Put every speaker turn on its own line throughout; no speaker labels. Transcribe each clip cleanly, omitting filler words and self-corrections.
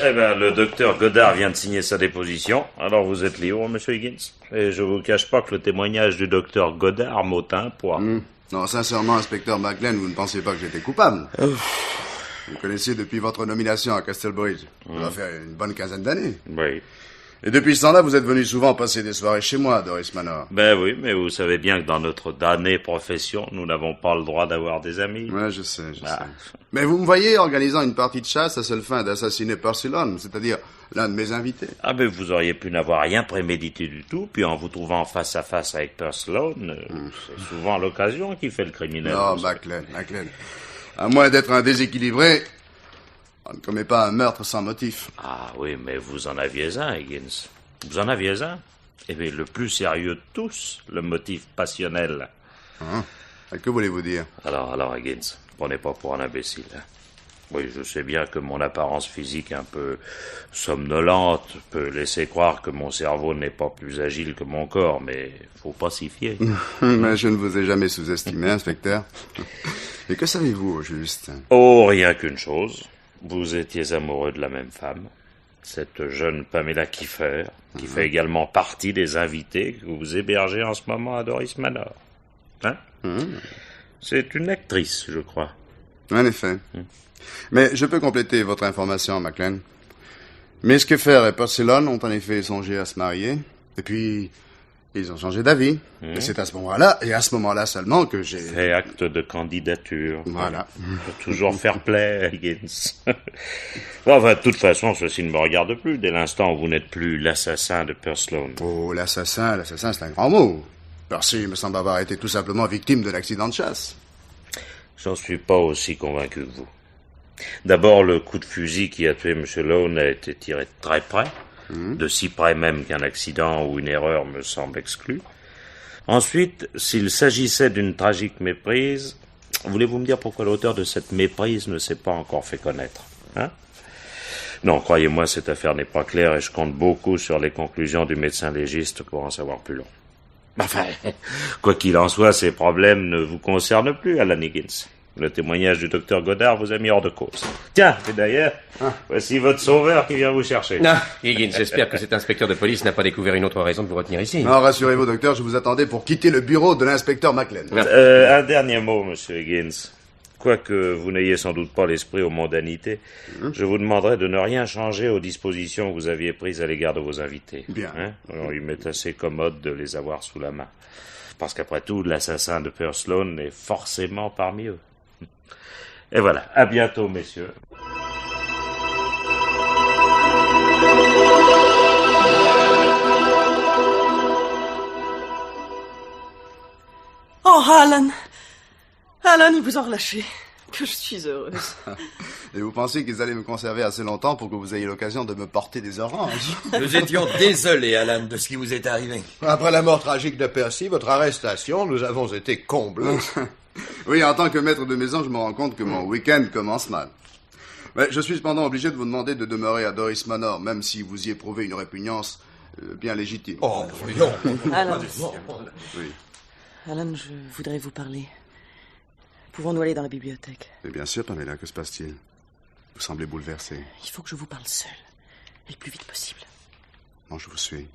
Eh bien, le docteur Goddard vient de signer sa déposition, alors vous êtes libre, monsieur Higgins. Et je vous cache pas que le témoignage du docteur Goddard m'ôte un poids.
Non, sincèrement, inspecteur McLean, vous ne pensiez pas que j'étais coupable. Vous connaissiez depuis votre nomination à Castlebridge. Ça doit faire une bonne quinzaine d'années.
Oui.
Et depuis ce temps-là, vous êtes venu souvent passer des soirées chez moi, Doris Manor.
Ben oui, mais vous savez bien que dans notre damnée profession, nous n'avons pas le droit d'avoir des amis.
Ouais, je sais. Mais vous me voyez organisant une partie de chasse à seule fin d'assassiner Percy Lone, c'est-à-dire l'un de mes invités.
Ah ben vous auriez pu n'avoir rien prémédité du tout, puis en vous trouvant face à face avec Percy Lone, c'est souvent l'occasion qui fait le criminel.
Non, McLean. À moins d'être un déséquilibré, on ne commet pas un meurtre sans motif.
Ah oui, mais vous en aviez un, Higgins. Vous en aviez un. Eh bien, le plus sérieux de tous, le motif passionnel.
Que voulez-vous dire?
Alors, Higgins, prenez pas pour un imbécile. Oui, je sais bien que mon apparence physique un peu somnolente peut laisser croire que mon cerveau n'est pas plus agile que mon corps, mais faut pas s'y fier.
Mais je ne vous ai jamais sous-estimé, inspecteur. Et que savez-vous, au juste?
Oh, rien qu'une chose. Vous étiez amoureux de la même femme, cette jeune Pamela Kiefer, qui fait également partie des invités que vous hébergez en ce moment à Doris Manor. Hein? C'est une actrice, je crois.
En effet. Mais je peux compléter votre information, McLean. Miss Kiefer et Percy Lone ont en effet songé à se marier, et puis ils ont changé d'avis. Et c'est à ce moment-là, et à ce moment-là seulement, que j'ai...
Fait acte de candidature.
Voilà.
Pour toujours faire play, Higgins. Enfin, de toute façon, ceci ne me regarde plus, dès l'instant où vous n'êtes plus l'assassin de Percy Lone.
Oh, l'assassin, c'est un grand mot. Percy me semble avoir été tout simplement victime d'un accident de chasse.
J'en suis pas aussi convaincu que vous. D'abord, le coup de fusil qui a tué M. Lone a été tiré de très près, de si près même qu'un accident ou une erreur me semble exclu. Ensuite, s'il s'agissait d'une tragique méprise, voulez-vous me dire pourquoi l'auteur de cette méprise ne s'est pas encore fait connaître, hein? Non, croyez-moi, cette affaire n'est pas claire et je compte beaucoup sur les conclusions du médecin légiste pour en savoir plus long. Enfin, quoi qu'il en soit, ces problèmes ne vous concernent plus, Alan Higgins. Le témoignage du docteur Goddard vous a mis hors de cause. Tiens, et d'ailleurs, voici votre sauveur qui vient vous chercher.
Non, Higgins, j'espère que cet inspecteur de police n'a pas découvert une autre raison de vous retenir ici.
Non, rassurez-vous, docteur, je vous attendais pour quitter le bureau de l'inspecteur McLean.
Un dernier mot, monsieur Higgins. Quoique vous n'ayez sans doute pas l'esprit aux mondanités, je vous demanderai de ne rien changer aux dispositions que vous aviez prises à l'égard de vos invités.
Bien.
Alors, il m'est assez commode de les avoir sous la main. Parce qu'après tout, l'assassin de Percy Lone est forcément parmi eux. Et voilà, à bientôt, messieurs.
Oh, Alan! Alan, ils vous ont relâché. Que je suis heureuse.
Et vous pensez qu'ils allaient me conserver assez longtemps pour que vous ayez l'occasion de me porter des oranges?
Nous étions désolés, Alan, de ce qui vous est arrivé.
Après la mort tragique de Percy, votre arrestation, nous avons été comblés.
Oui, en tant que maître de maison, je me rends compte que mon week-end commence mal. Mais je suis cependant obligé de vous demander de demeurer à Doris Manor, même si vous y éprouvez une répugnance bien légitime.
Oh, non.
Alan.
Oui.
Alan, je voudrais vous parler. Pouvons-nous aller dans la bibliothèque?
Et bien sûr, Pamela, que se passe-t-il? Vous semblez bouleversée.
Il faut que je vous parle seul. Et le plus vite possible.
Non, je vous suis.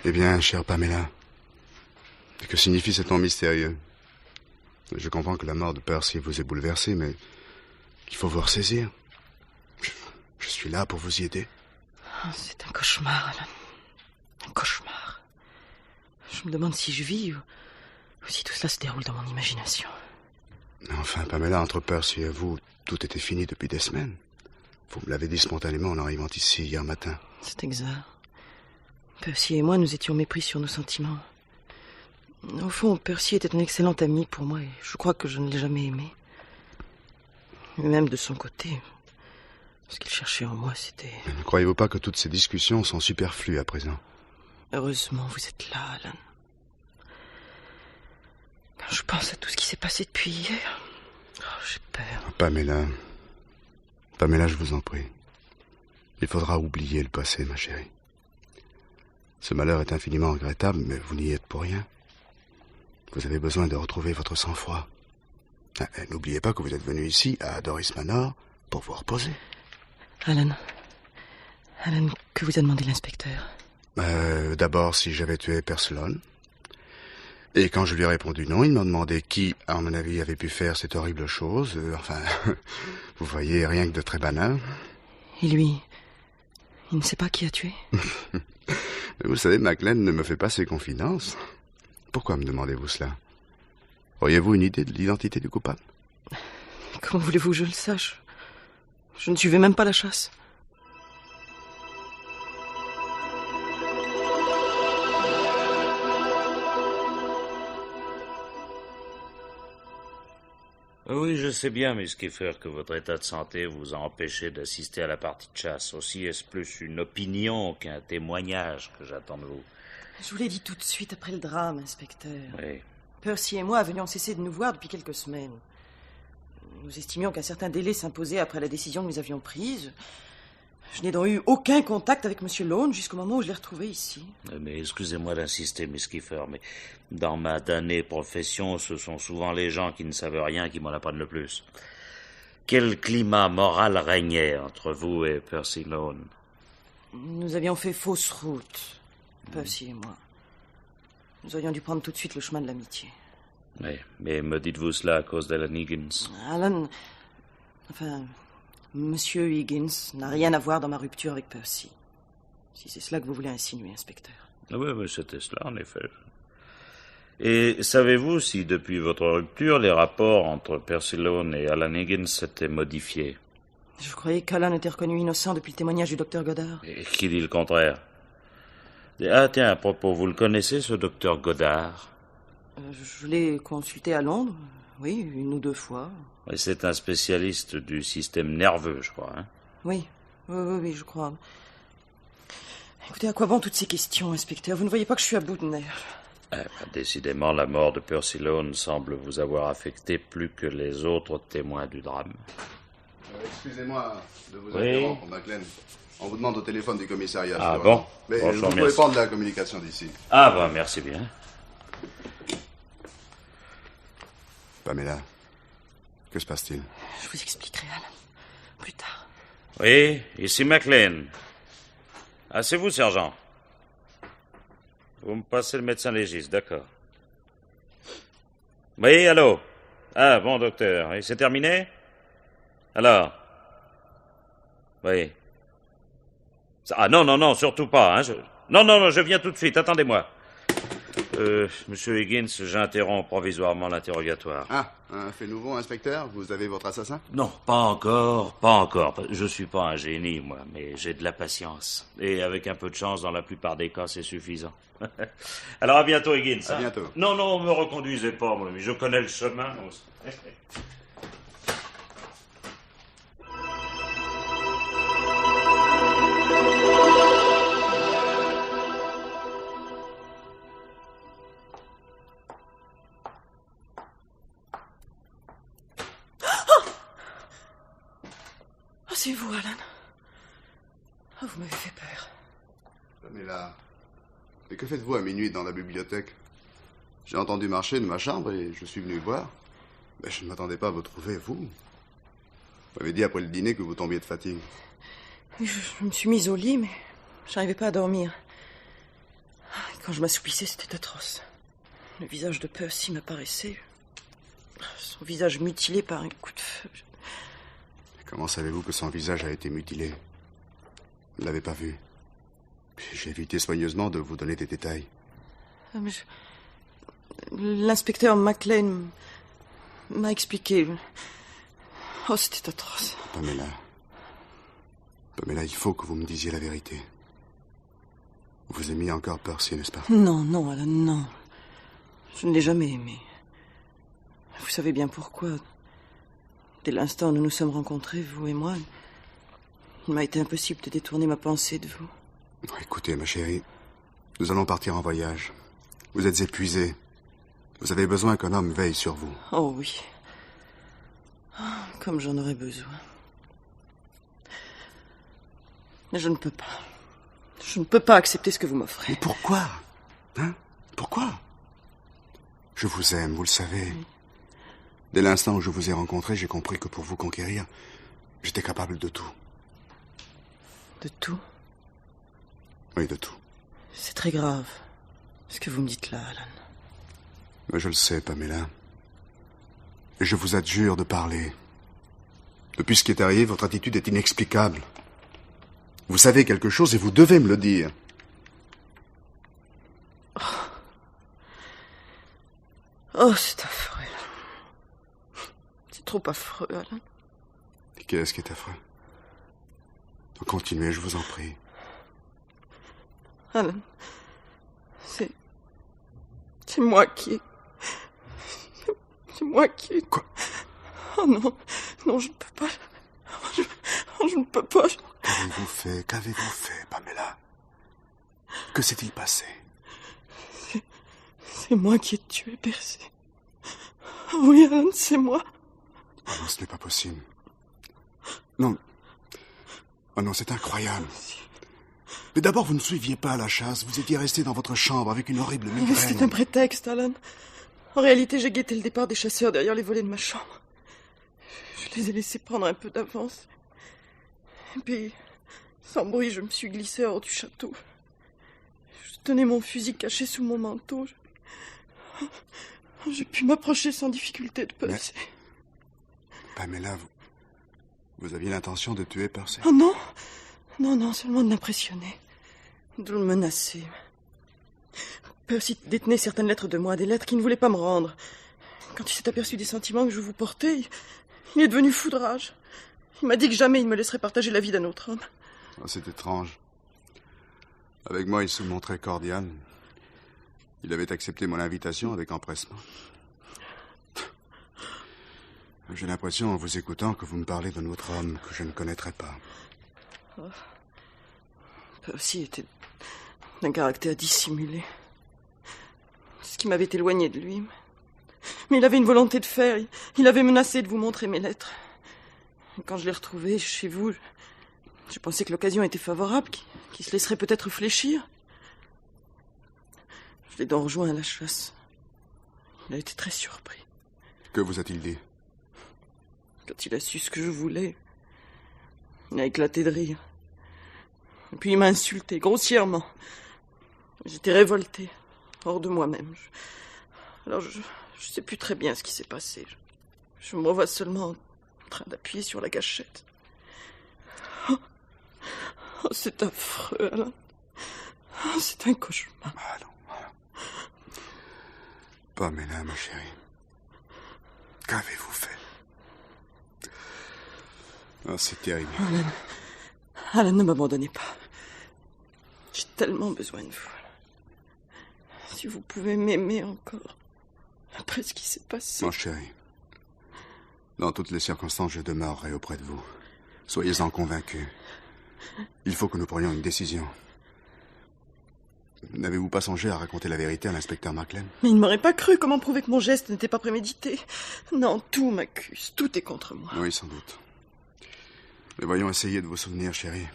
Eh bien, chère Pamela, que signifie ce nom mystérieux? Je comprends que la mort de Percy vous ait bouleversé, mais qu'il faut vous ressaisir. Je suis là pour vous y aider.
C'est un cauchemar, Alan. Un cauchemar. Je me demande si je vis ou si tout cela se déroule dans mon imagination.
Mais enfin, Pamela, entre Percy et vous, tout était fini depuis des semaines. Vous me l'avez dit spontanément en arrivant ici hier matin.
C'est exact. Percy et moi, nous étions mépris sur nos sentiments. Au fond, Percy était un excellent ami pour moi et je crois que je ne l'ai jamais aimé. Mais même de son côté, ce qu'il cherchait en moi, c'était...
Mais ne croyez-vous pas que toutes ces discussions sont superflues à présent?
Heureusement, vous êtes là, Alan. Quand je pense à tout ce qui s'est passé depuis hier, j'ai peur.
Pamela, Pamela, je vous en prie. Il faudra oublier le passé, ma chérie. Ce malheur est infiniment regrettable, mais vous n'y êtes pour rien. Vous avez besoin de retrouver votre sang-froid. N'oubliez pas que vous êtes venu ici, à Doris Manor, pour vous reposer.
Alan, que vous a demandé l'inspecteur?
D'abord, si j'avais tué Père Sloan. Et quand je lui ai répondu non, il m'a demandé qui, à mon avis, avait pu faire cette horrible chose. Vous voyez, rien que de très banal.
Et lui, il ne sait pas qui a tué?
Vous savez, Maclean ne me fait pas ses confidences. Pourquoi me demandez-vous cela? Auriez-vous une idée de l'identité du coupable?
Comment voulez-vous que je le sache? Je ne suivais même pas la chasse.
Oui, je sais bien, Miss Kiefer, que votre état de santé vous a empêché d'assister à la partie de chasse. Aussi, est-ce plus une opinion qu'un témoignage que j'attends de vous?
Je vous l'ai dit tout de suite après le drame, inspecteur.
Oui.
Percy et moi avions cessé de nous voir depuis quelques semaines. Nous estimions qu'un certain délai s'imposait après la décision que nous avions prise. Je n'ai donc eu aucun contact avec M. Lone jusqu'au moment où je l'ai retrouvé ici.
Mais excusez-moi d'insister, Miss Kiefer, mais dans ma damnée profession, ce sont souvent les gens qui ne savent rien qui m'en apprennent le plus. Quel climat moral régnait entre vous et Percy Lone?
Nous avions fait fausse route, Percy et moi. Nous aurions dû prendre tout de suite le chemin de l'amitié.
Oui, mais me dites-vous cela à cause d'Alan Higgins? Monsieur Higgins n'a rien à voir dans ma rupture avec Percy. Si c'est cela que vous voulez insinuer, inspecteur. Oui, c'était cela, en effet. Et savez-vous si, depuis votre rupture, les rapports entre Percy Lone et Alan Higgins s'étaient modifiés?
Je croyais qu'Alan était reconnu innocent depuis le témoignage du docteur Goddard.
Et qui dit le contraire? Ah, tiens, à propos, vous le connaissez, ce docteur Goddard?
Je l'ai consulté à Londres, oui, 1 ou 2 fois.
Et c'est un spécialiste du système nerveux, je crois, hein?
Oui, je crois. Écoutez, à quoi bon toutes ces questions, inspecteur? Vous ne voyez pas que je suis à bout de nerfs?
Décidément, la mort de Percy Lone semble vous avoir affecté plus que les autres témoins du drame.
Excusez-moi de vous
Oui.
interrompre, Maclean. On vous demande au téléphone du commissariat.
Ah bon?
Mais
Bonjour,
vous pouvez
merci.
prendre la communication d'ici.
Ah ben, merci bien.
Pamela, que se passe-t-il?
Je vous expliquerai, Alan, plus tard.
Oui, ici Maclean. Ah, c'est vous, sergent. Vous me passez le médecin légiste, d'accord. Oui, allô? Ah, bon, docteur. Et c'est terminé? Alors? Oui. Ah, non, surtout pas, hein. Non, je viens tout de suite, attendez-moi. Monsieur Higgins, j'interromps provisoirement l'interrogatoire.
Ah, un fait nouveau, inspecteur? Vous avez votre assassin?
Non, pas encore. Je suis pas un génie, moi, mais j'ai de la patience. Et avec un peu de chance, dans la plupart des cas, c'est suffisant. Alors, à bientôt, Higgins.
À bientôt.
Non, me reconduisez pas, mon ami. Je connais le chemin.
Oh, c'est vous, Alan. Oh, vous m'avez fait peur.
Pamela, mais que faites-vous à minuit dans la bibliothèque? J'ai entendu marcher de ma chambre et je suis venu voir. Mais je ne m'attendais pas à vous trouver, vous. Vous m'avez dit après le dîner que vous tombiez de fatigue.
Je me suis mise au lit, mais je n'arrivais pas à dormir. Quand je m'assoupissais, c'était atroce. Le visage de Percy m'apparaissait. Son visage mutilé par un coup de feu.
Comment savez-vous que son visage a été mutilé? Vous ne l'avez pas vu. Puis j'ai évité soigneusement de vous donner des détails.
L'inspecteur Maclean m'a expliqué. Oh, c'était atroce.
Pamela, il faut que vous me disiez la vérité. Vous aimiez encore Percy, n'est-ce pas?
Non, Alan, non. Je ne l'ai jamais aimé. Vous savez bien pourquoi. Dès l'instant où nous nous sommes rencontrés, vous et moi, il m'a été impossible de détourner ma pensée de vous.
Écoutez, ma chérie, nous allons partir en voyage. Vous êtes épuisée. Vous avez besoin qu'un homme veille sur vous.
Oh oui. Oh, comme j'en aurais besoin. Mais je ne peux pas. Je ne peux pas accepter ce que vous m'offrez.
Mais pourquoi? Pourquoi? Je vous aime, vous le savez. Dès l'instant où je vous ai rencontré, j'ai compris que pour vous conquérir, j'étais capable de tout.
De tout?
Oui, de tout.
C'est très grave, ce que vous me dites là, Alan.
Mais je le sais, Pamela. Et je vous adjure de parler. Depuis ce qui est arrivé, votre attitude est inexplicable. Vous savez quelque chose et vous devez me le dire.
Oh, c'est affreux. C'est trop affreux, Alan.
Et qu'est-ce qui est affreux? Donc continuez, je vous en prie.
Alan, c'est moi qui ai... C'est moi qui ai...
Quoi?
Oh non, non, je ne peux pas. Je ne peux pas.
Qu'avez-vous fait? Qu'avez-vous fait, Pamela? Que s'est-il passé?
C'est moi qui ai tué Percy. Oui, Alan, c'est moi.
Oh non, ce n'est pas possible. Non. Oh non, c'est incroyable. Mais d'abord, vous ne suiviez pas à la chasse. Vous étiez resté dans votre chambre avec une horrible migraine.
C'était un prétexte, Alan. En réalité, j'ai guetté le départ des chasseurs derrière les volets de ma chambre. Je les ai laissés prendre un peu d'avance. Et puis, sans bruit, je me suis glissé hors du château. Je tenais mon fusil caché sous mon manteau. J'ai pu m'approcher sans difficulté de Percy.
Pamela, vous aviez l'intention de tuer Percy?
Oh non! Non, non, seulement de l'impressionner. De le menacer. Percy détenait certaines lettres de moi, des lettres qu'il ne voulait pas me rendre. Quand il s'est aperçu des sentiments que je vous portais, il est devenu fou de rage. Il m'a dit que jamais il me laisserait partager la vie d'un autre homme.
Oh, c'est étrange. Avec moi, il se montrait cordial. Il avait accepté mon invitation avec empressement. J'ai l'impression, en vous écoutant, que vous me parlez d'un autre homme que je ne connaîtrais pas.
Oh. Percy était d'un caractère dissimulé. C'est ce qui m'avait éloigné de lui. Mais il avait une volonté de faire. Il avait menacé de vous montrer mes lettres. Et quand je l'ai retrouvé chez vous, je pensais que l'occasion était favorable, qu'il se laisserait peut-être fléchir. Je l'ai donc rejoint à la chasse. Il a été très surpris.
Que vous a-t-il dit?
Quand il a su ce que je voulais, il a éclaté de rire. Et puis il m'a insulté, grossièrement. J'étais révoltée, hors de moi-même. Alors je sais plus très bien ce qui s'est passé. Je me revois seulement en train d'appuyer sur la gâchette. Oh, c'est affreux, Alan. Oh, c'est un cauchemar.
Allons. Pamela, ma chérie. Qu'avez-vous fait? Oh, c'est terrible.
Alan, ne m'abandonnez pas. J'ai tellement besoin de vous. Si vous pouvez m'aimer encore, après ce qui s'est passé...
Mon chéri, dans toutes les circonstances, je demeurerai auprès de vous. Soyez-en convaincus. Il faut que nous prenions une décision. N'avez-vous pas songé à raconter la vérité à l'inspecteur Maclean?
Mais il ne m'aurait pas cru. Comment prouver que mon geste n'était pas prémédité? Non, tout m'accuse. Tout est contre moi.
Oui, sans doute. Mais voyons essayer de vous souvenir, chérie.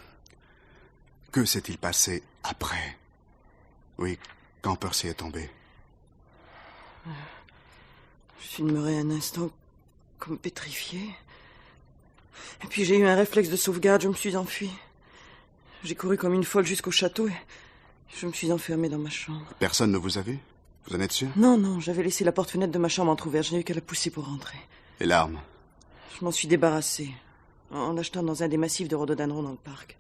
Que s'est-il passé après? Oui, quand Percy est tombé.
Je suis demeurée un instant comme pétrifiée. Et puis j'ai eu un réflexe de sauvegarde, je me suis enfuie. J'ai couru comme une folle jusqu'au château et je me suis enfermée dans ma chambre.
Personne ne vous a vu? Vous en êtes sûr?
Non, j'avais laissé la porte-fenêtre de ma chambre entrouverte, je n'ai eu qu'à la pousser pour rentrer.
Et l'arme?
Je m'en suis débarrassée, en l'achetant dans un des massifs de rhododendron dans le parc.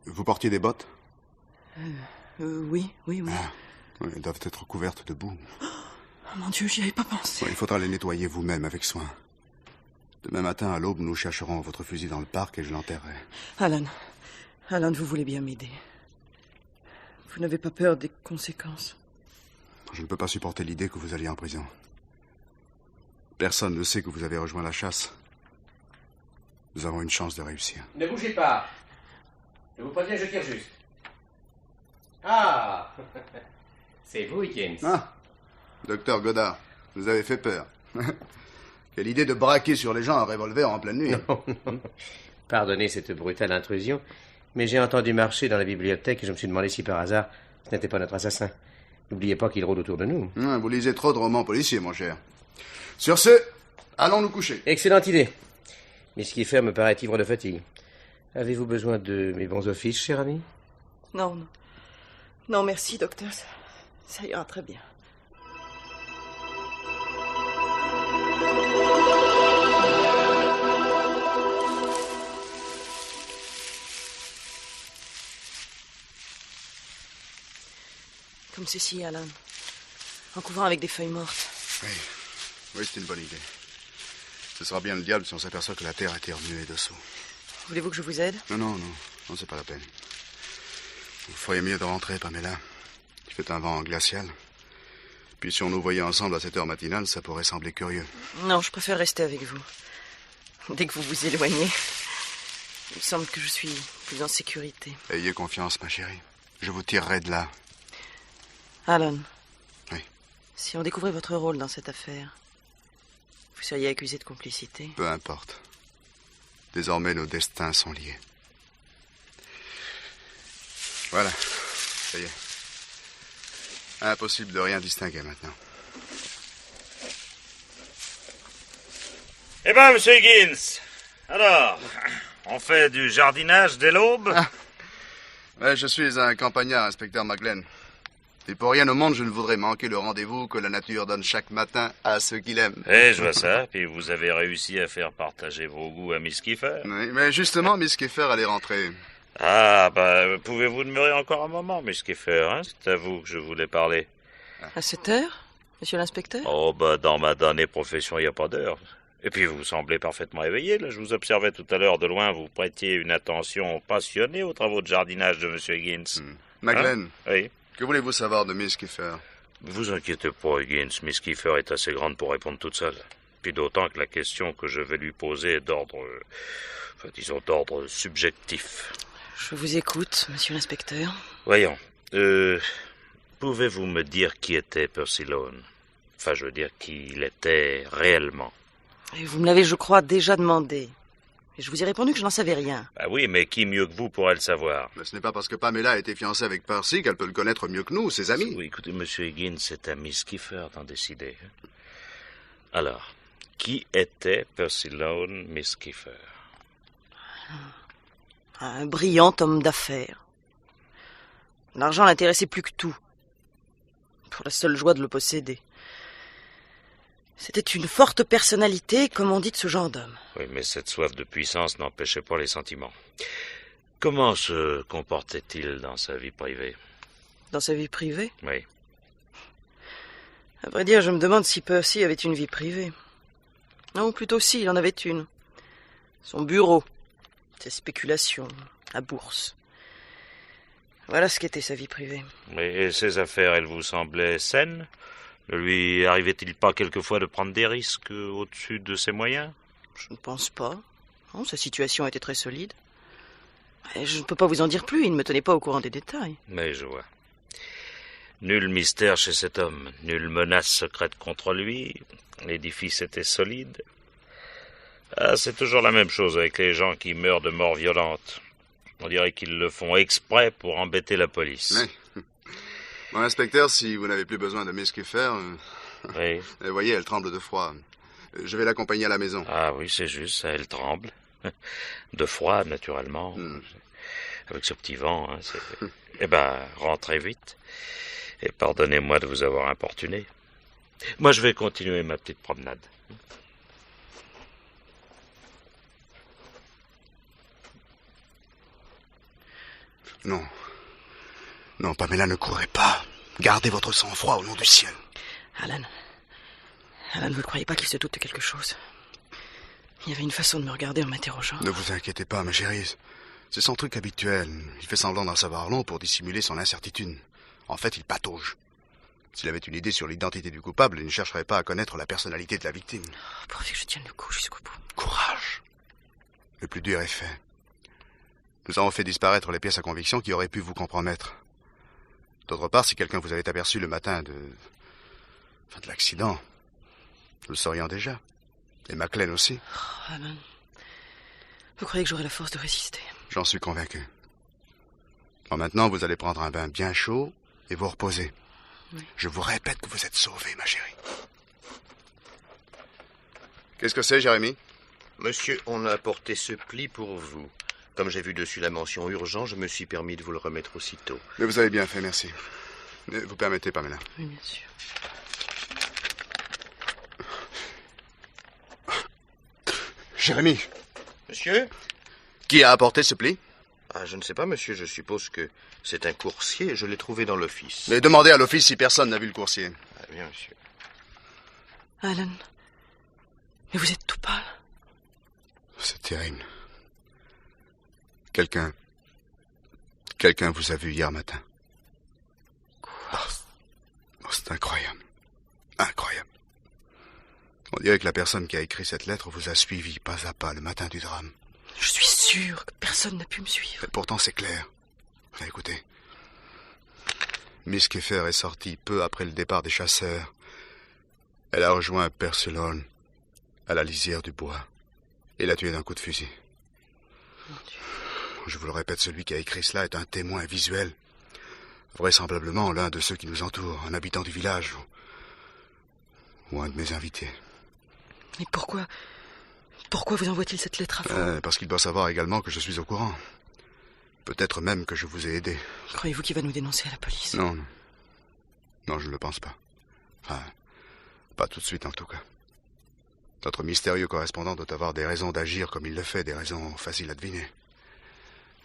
Vous portiez des bottes?
Oui.
Ah, oui, elles doivent être couvertes de boue.
Oh mon Dieu, j'y avais pas pensé.
Ouais, il faudra les nettoyer vous-même avec soin. Demain matin, à l'aube, nous chercherons votre fusil dans le parc et je l'enterrerai.
Alan, vous voulez bien m'aider. Vous n'avez pas peur des conséquences?
Je ne peux pas supporter l'idée que vous alliez en prison. Personne ne sait que vous avez rejoint la chasse. Nous avons une chance de réussir.
Ne bougez pas. Je vous préviens, je tire juste. Ah! C'est vous, Higgins.
Ah! Docteur Goddard, vous avez fait peur. Quelle idée de braquer sur les gens un revolver en pleine nuit.
Pardonnez cette brutale intrusion, mais j'ai entendu marcher dans la bibliothèque et je me suis demandé si par hasard ce n'était pas notre assassin. N'oubliez pas qu'il rôde autour de nous.
Vous lisez trop de romans policiers, mon cher. Sur ce, allons nous coucher.
Excellente idée. Miss Kiefer me paraît ivre de fatigue. Avez-vous besoin de mes bons offices, cher ami?
Non, non. Non, merci, docteur. Ça ira très bien. Comme ceci, Alan. En couvrant avec des feuilles mortes.
Oui, c'est une bonne idée. Ce sera bien le diable si on s'aperçoit que la terre a été remuée dessous.
Voulez-vous que je vous aide?
Non, c'est pas la peine. Vous feriez mieux de rentrer, Pamela. Il fait un vent glacial. Puis si on nous voyait ensemble à cette heure matinale, ça pourrait sembler curieux.
Non, je préfère rester avec vous. Dès que vous vous éloignez, il me semble que je suis plus en sécurité.
Ayez confiance, ma chérie. Je vous tirerai de là.
Alan.
Oui.
Si on découvrait votre rôle dans cette affaire, vous seriez accusé de complicité.
Peu importe. Désormais, nos destins sont liés. Voilà. Ça y est. Impossible de rien distinguer maintenant.
Eh ben, monsieur Higgins, alors, on fait du jardinage dès l'aube?
Ouais, je suis un campagnard, inspecteur McGlenn. Et pour rien au monde, je ne voudrais manquer le rendez-vous que la nature donne chaque matin à ceux qui l'aiment.
Eh, je vois ça. Puis vous avez réussi à faire partager vos goûts à Miss Kiefer.
Oui, mais justement, Miss Kiefer allait rentrer.
Ah, bah, pouvez-vous demeurer encore un moment, Miss Kiefer, hein? C'est à vous que je voulais parler.
À cette heure, monsieur l'inspecteur?
Oh, bah, dans ma damnée profession, il n'y a pas d'heure. Et puis, vous semblez parfaitement éveillé, là. Je vous observais tout à l'heure de loin, vous prêtiez une attention passionnée aux travaux de jardinage de monsieur Higgins.
McGlenn,
Oui.
que voulez-vous savoir de Miss Kiefer?
Vous inquiétez pas, Higgins. Miss Kiefer est assez grande pour répondre toute seule. Puis d'autant que la question que je vais lui poser est d'ordre... disons d'ordre subjectif.
Je vous écoute, monsieur l'inspecteur.
Voyons. Pouvez-vous me dire qui était Percy Loan? Enfin, je veux dire, qui il était réellement.
Et vous me l'avez, je crois, déjà demandé. Et je vous ai répondu que je n'en savais rien.
Ah oui, mais qui mieux que vous pourrait le savoir?
Mais ce n'est pas parce que Pamela a été fiancée avec Percy qu'elle peut le connaître mieux que nous, ses amis.
Oui, écoutez, monsieur Higgins, c'est à Miss Kiefer d'en décider. Alors, qui était Percy Loan, Miss Kiefer?
Un brillant homme d'affaires. L'argent l'intéressait plus que tout. Pour la seule joie de le posséder. C'était une forte personnalité, comme on dit de ce genre d'homme.
Oui, mais cette soif de puissance n'empêchait pas les sentiments. Comment se comportait-il dans sa vie privée?
Dans sa vie privée?
Oui.
À vrai dire, je me demande si Percy avait une vie privée. Non, plutôt si, il en avait une. Son bureau, ses spéculations, la bourse. Voilà ce qu'était sa vie privée.
Et ses affaires, elles vous semblaient saines? Ne lui arrivait-il pas quelquefois de prendre des risques au-dessus de ses moyens?
Je ne pense pas. Non, sa situation était très solide. Et je ne peux pas vous en dire plus, il ne me tenait pas au courant des détails.
Mais je vois. Nul mystère chez cet homme, nulle menace secrète contre lui. L'édifice était solide. Ah, c'est toujours la même chose avec les gens qui meurent de mort violente. On dirait qu'ils le font exprès pour embêter la police.
Oui. Bon, inspecteur, si vous n'avez plus besoin de Miss Kiefer...
Oui.
Vous voyez, elle tremble de froid. Je vais l'accompagner à la maison.
Ah oui, c'est juste, ça, elle tremble. De froid, naturellement. Avec ce petit vent, hein, c'est... Eh ben, rentrez vite. Et pardonnez-moi de vous avoir importuné. Moi, je vais continuer ma petite promenade.
Non. Non, Pamela, ne courez pas. Gardez votre sang-froid au nom du ciel.
Alan, vous ne croyez pas qu'il se doute de quelque chose? Il y avait une façon de me regarder en m'interrogeant.
Ne vous inquiétez pas, ma chérie. C'est son truc habituel. Il fait semblant d'en savoir long pour dissimuler son incertitude. En fait, il patauge. S'il avait une idée sur l'identité du coupable, il ne chercherait pas à connaître la personnalité de la victime.
Pourvu que je tienne le coup jusqu'au bout.
Courage. Le plus dur est fait. Nous avons fait disparaître les pièces à conviction qui auraient pu vous compromettre. D'autre part, si quelqu'un vous avait aperçu le matin de l'accident, nous le saurions déjà. Et McGlenn aussi.
Oh, Alan. Vous croyez que j'aurai la force de résister?
J'en suis convaincu. Bon, maintenant, vous allez prendre un bain bien chaud et vous reposer.
Oui.
Je vous répète que vous êtes sauvée, ma chérie. Qu'est-ce que c'est, Jérémy?
Monsieur, on a apporté ce pli pour vous. Comme j'ai vu dessus la mention urgent, je me suis permis de vous le remettre aussitôt.
Mais vous avez bien fait, merci. Vous permettez, Pamela?
Oui, bien sûr.
Jérémy,
Monsieur?
qui a apporté ce pli?
Ah, je ne sais pas, monsieur. Je suppose que c'est un coursier. Je l'ai trouvé dans l'office.
Mais demandez à l'office si personne n'a vu le coursier.
Ah, bien, monsieur.
Alan, mais vous êtes tout pâle.
C'est terrible. Quelqu'un vous a vu hier matin.
Quoi?
Oh, c'est incroyable. Incroyable. On dirait que la personne qui a écrit cette lettre vous a suivi pas à pas le matin du drame.
Je suis sûre que personne n'a pu me suivre.
Et pourtant, c'est clair. Écoutez. Miss Kiefer est sortie peu après le départ des chasseurs. Elle a rejoint Père Sloan à la lisière du bois et l'a tué d'un coup de fusil.
Mon Dieu.
Je vous le répète, celui qui a écrit cela est un témoin visuel. Vraisemblablement l'un de ceux qui nous entourent, un habitant du village ou un de mes invités.
Mais pourquoi vous envoie-t-il cette lettre à vous?
Parce qu'il doit savoir également que je suis au courant. Peut-être même que je vous ai aidé.
Croyez-vous qu'il va nous dénoncer à la police?
Non. Non, je ne le pense pas. Enfin, pas tout de suite en tout cas. Notre mystérieux correspondant doit avoir des raisons d'agir comme il le fait, des raisons faciles à deviner.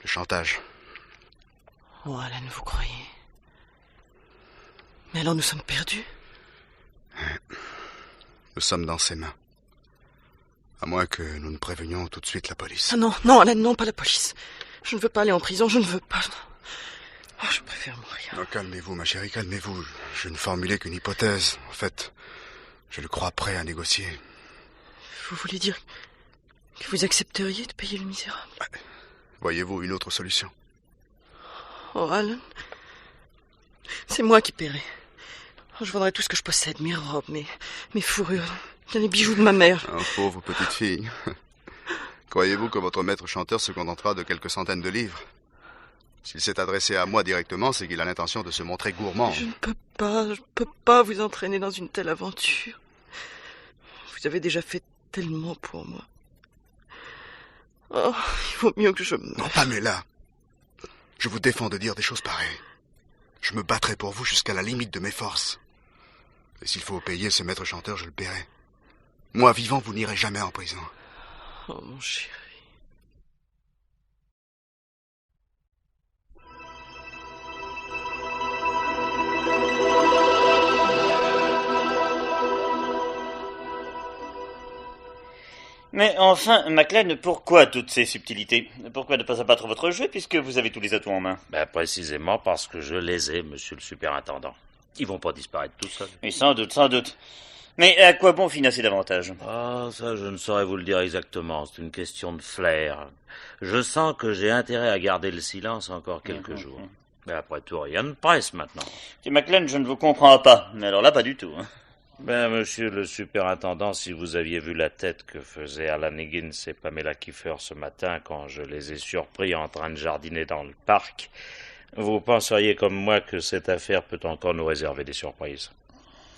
Le chantage.
Oh, Alan, vous croyez? Mais alors nous sommes perdus?
Nous sommes dans ses mains. À moins que nous ne prévenions tout de suite la police.
Ah non, Alan, non, pas la police. Je ne veux pas aller en prison, je ne veux pas. Oh, je préfère mourir.
Non, calmez-vous, ma chérie, calmez-vous. Je ne formulais qu'une hypothèse. En fait, je le crois prêt à négocier.
Vous voulez dire que vous accepteriez de payer le misérable?
Voyez-vous une autre solution?
Oh, Alan, c'est moi qui paierai. Oh, je vendrai tout ce que je possède, mes robes, mes fourrures, bien les bijoux de ma mère.
Oh, pauvre petite fille. Croyez-vous que votre maître chanteur se contentera de quelques centaines de livres? S'il s'est adressé à moi directement, c'est qu'il a l'intention de se montrer gourmand.
Je ne peux pas vous entraîner dans une telle aventure. Vous avez déjà fait tellement pour moi. Oh, il vaut mieux que je meure.
Non, Pamela. Je vous défends de dire des choses pareilles. Je me battrai pour vous jusqu'à la limite de mes forces. Et s'il faut payer ce maître chanteur, je le paierai. Moi, vivant, vous n'irez jamais en prison.
Oh, mon chéri.
Mais enfin, Maclean, pourquoi toutes ces subtilités? Pourquoi ne pas abattre votre jeu puisque vous avez tous les atouts en main?
Précisément parce que je les ai, monsieur le superintendant. Ils vont pas disparaître tout seuls.
Oui, sans doute. Mais à quoi bon financer davantage?
Ah, ça, je ne saurais vous le dire exactement. C'est une question de flair. Je sens que j'ai intérêt à garder le silence encore quelques jours. Mais après tout, rien ne presse maintenant.
Maclean, je ne vous comprends pas. Mais alors là, pas du tout.
Monsieur le superintendant, si vous aviez vu la tête que faisaient Alan Higgins et Pamela Kiefer ce matin quand je les ai surpris en train de jardiner dans le parc, vous penseriez comme moi que cette affaire peut encore nous réserver des surprises.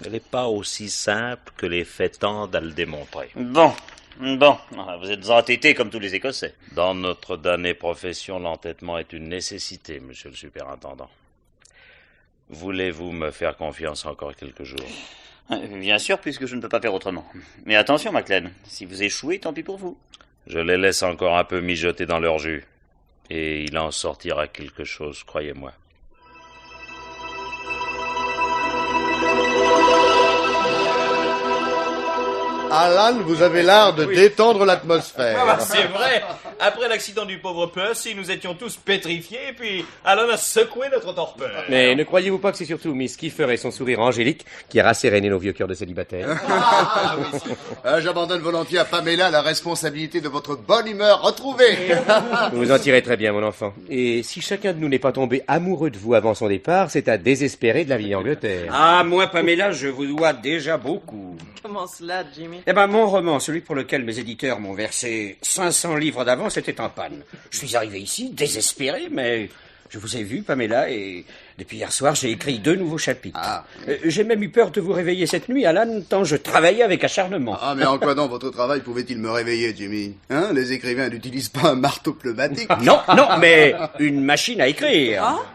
Elle n'est pas aussi simple que les faits tendent à le démontrer.
Bon, vous êtes entêté comme tous les Écossais.
Dans notre damnée profession, l'entêtement est une nécessité, monsieur le superintendant. Voulez-vous me faire confiance encore quelques jours?
Bien sûr, puisque je ne peux pas faire autrement. Mais attention, Maclean, si vous échouez, tant pis pour vous.
Je les laisse encore un peu mijoter dans leur jus. Et il en sortira quelque chose, croyez-moi.
Alan, vous avez l'art de détendre l'atmosphère.
C'est vrai. Après l'accident du pauvre Percy, nous étions tous pétrifiés, puis Alan a secoué notre torpeur.
Mais ne croyez-vous pas que c'est surtout Miss Kiefer et son sourire angélique qui a rasséréné nos vieux cœurs de célibataires?
J'abandonne volontiers à Pamela la responsabilité de votre bonne humeur retrouvée.
Vous en tirez très bien, mon enfant. Et si chacun de nous n'est pas tombé amoureux de vous avant son départ, c'est à désespérer de la vieille Angleterre.
Ah, moi, Pamela, je vous dois déjà beaucoup.
Comment cela, Jimmy?
Mon roman, celui pour lequel mes éditeurs m'ont versé 500 livres d'avance, était en panne. Je suis arrivé ici, désespéré, mais Je vous ai vu, Pamela, et depuis hier soir, j'ai écrit 2 nouveaux chapitres.
Ah.
J'ai même eu peur de vous réveiller cette nuit, Alan, tant je travaillais avec acharnement.
Ah, mais en quoi donc votre travail pouvait-il me réveiller, Jimmy? Hein? Les écrivains n'utilisent pas un marteau pneumatique.
Non, mais une machine à écrire.